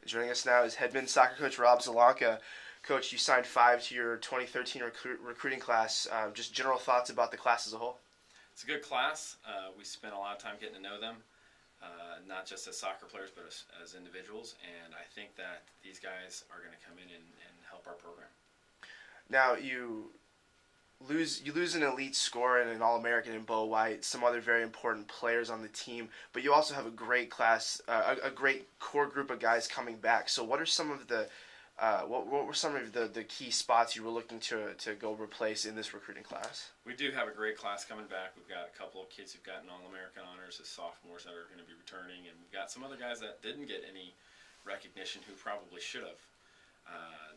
Joining us now is head men's soccer coach Rob Czlonka. Coach, you signed 5 to your 2013 recruiting class. Just general thoughts about the class as a whole. It's a good class. We spent a lot of time getting to know them, not just as soccer players, but as individuals. And I think that these guys are going to come in and help our program. Now, you lose an elite scorer and an All-American in Bo White, some other very important players on the team, but you also have a great class, a great core group of guys coming back. So what are some of the what were some of the key spots you were looking to go replace in this recruiting class? We do have a great class coming back. We've got a couple of kids who've gotten All-American honors as sophomores that are going to be returning, and we've got some other guys that didn't get any recognition who probably should have.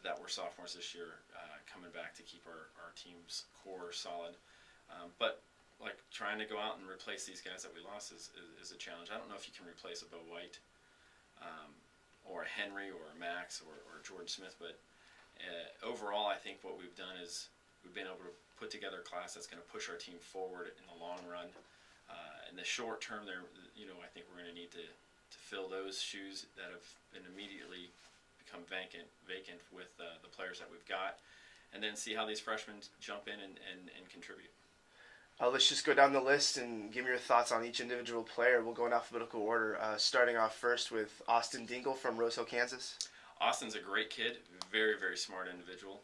That were sophomores this year, coming back to keep our team's core solid. But like trying to go out and replace these guys that we lost is a challenge. I don't know if you can replace a Bo White or a Henry or a Max or Jordan Smith, but overall I think what we've done is we've been able to put together a class that's going to push our team forward in the long run. In the short term, I think we're going to need to fill those shoes that have been immediately become vacant with the players that we've got, and then see how these freshmen jump in and contribute. Let's just go down the list and give me your thoughts on each individual player. We'll go in alphabetical order, starting off first with Austin Dingle from Rose Hill, Kansas. Austin's a great kid, very, very smart individual.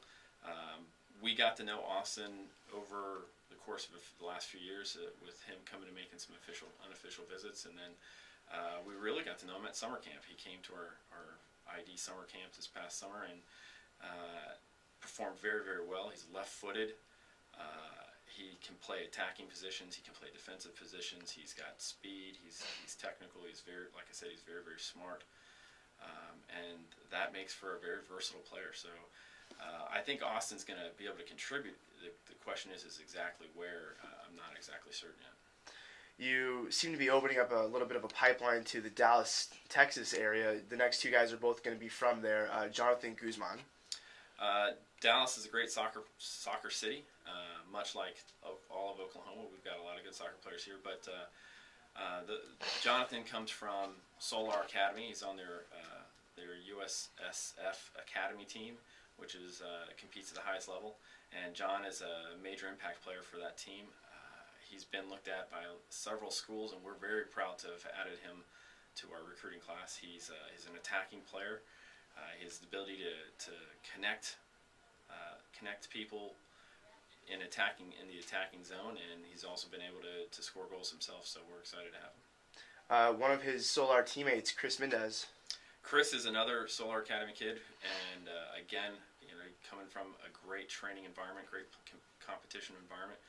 We got to know Austin over the course of the last few years with him coming and making some unofficial visits, and then we really got to know him at summer camp. He came to our ID summer camp this past summer and performed very, very well. He's left-footed. He can play attacking positions. He can play defensive positions. He's got speed. He's technical. He's very, like I said, he's very, very smart. And that makes for a very versatile player. So I think Austin's going to be able to contribute. The question is exactly where. I'm not exactly certain yet. You seem to be opening up a little bit of a pipeline to the Dallas, Texas area. The next two guys are both going to be from there. Jonathan Guzman. Dallas is a great soccer city, much like all of Oklahoma. We've got a lot of good soccer players here, but Jonathan comes from Solar Academy. He's on their USSF Academy team, which competes at the highest level. And John is a major impact player for that team. He's been looked at by several schools, and we're very proud to have added him to our recruiting class. He's an attacking player. He has the ability to connect people in the attacking zone, and he's also been able to score goals himself. So we're excited to have him. One of his Solar teammates, Chris Mendez. Chris is another Solar Academy kid, and again, coming from a great training environment, great competition environment.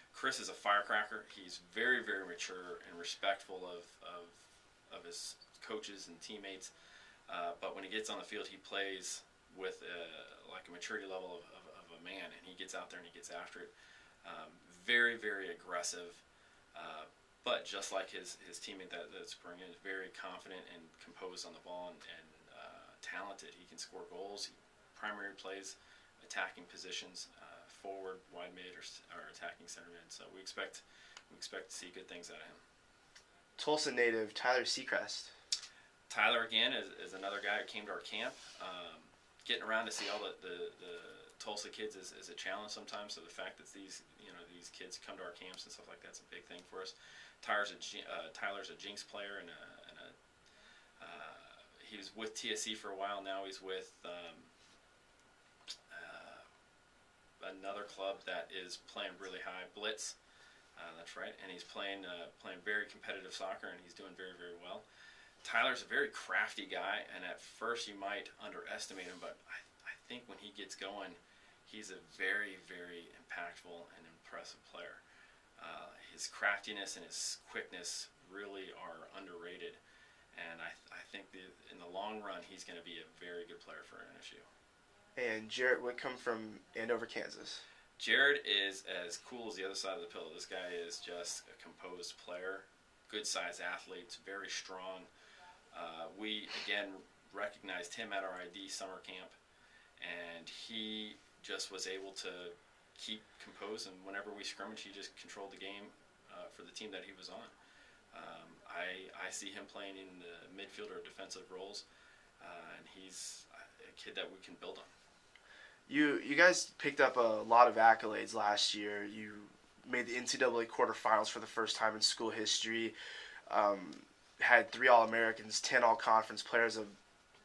Chris is a firecracker. He's very, very mature and respectful of his coaches and teammates. But when he gets on the field, he plays with like a maturity level of a man, and he gets out there and he gets after it. Very, very aggressive. But just like his teammate that's bringing in, is very confident and composed on the ball and talented. He can score goals. He primarily plays attacking positions. Forward, wide mid, or attacking center mid. So we expect to see good things out of him. Tulsa native Tyler Seacrest. Tyler again is another guy who came to our camp. Getting around to see all the Tulsa kids is a challenge sometimes. So the fact that these kids come to our camps and stuff like that's a big thing for us. Tyler's a Jinx player, and he was with TSC for a while. Now he's with another club that is playing really high, Blitz. That's right, and he's playing very competitive soccer, and he's doing very, very well. Tyler's a very crafty guy, and at first you might underestimate him, but I think when he gets going, he's a very, very impactful and impressive player. His craftiness and his quickness really are underrated, and I think in the long run he's going to be a very good player for NSU. And Jarrett Whitcomb from Andover, Kansas. Jared is as cool as the other side of the pillow. This guy is just a composed player, good-sized athlete, very strong. We, again, recognized him at our ID summer camp, and he just was able to keep composed, and whenever we scrimmage, he just controlled the game for the team that he was on. I see him playing in the midfield or defensive roles, and he's a kid that we can build on. You guys picked up a lot of accolades last year. You made the NCAA quarterfinals for the first time in school history. Had 3 All-Americans, 10 All-Conference players, a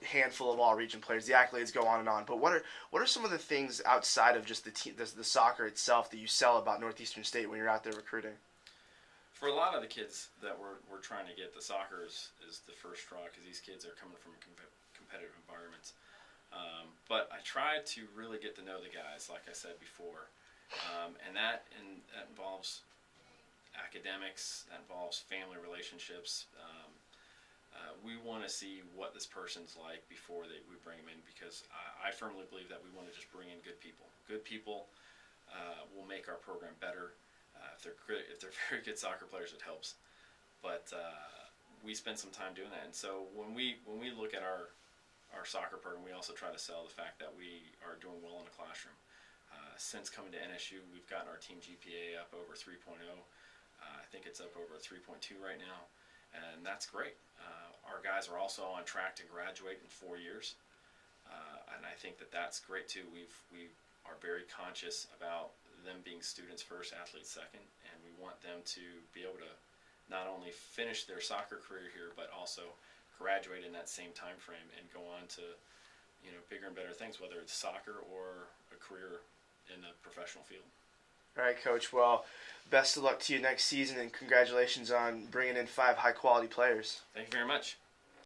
handful of All-Region players. The accolades go on and on. But what are some of the things outside of just the soccer itself that you sell about Northeastern State when you're out there recruiting? For a lot of the kids that we're trying to get, the soccer is the first draw because these kids are coming from competitive environments. But I try to really get to know the guys, like I said before, and that involves academics, that involves family relationships. We want to see what this person's like before we bring them in, because I firmly believe that we want to just bring in good people. Good people will make our program better. If they're very good soccer players, it helps. But we spend some time doing that, and so when we look at our soccer program, we also try to sell the fact that we are doing well in the classroom. Since coming to NSU, we've gotten our team GPA up over 3.0. I think it's up over 3.2 right now, and that's great. Our guys are also on track to graduate in 4 years, and I think that's great too. We are very conscious about them being students first, athletes second, and we want them to be able to not only finish their soccer career here, but also graduate in that same time frame and go on to bigger and better things, whether it's soccer or a career in the professional field. All right, Coach. Well, best of luck to you next season, and congratulations on bringing in 5 high-quality players. Thank you very much.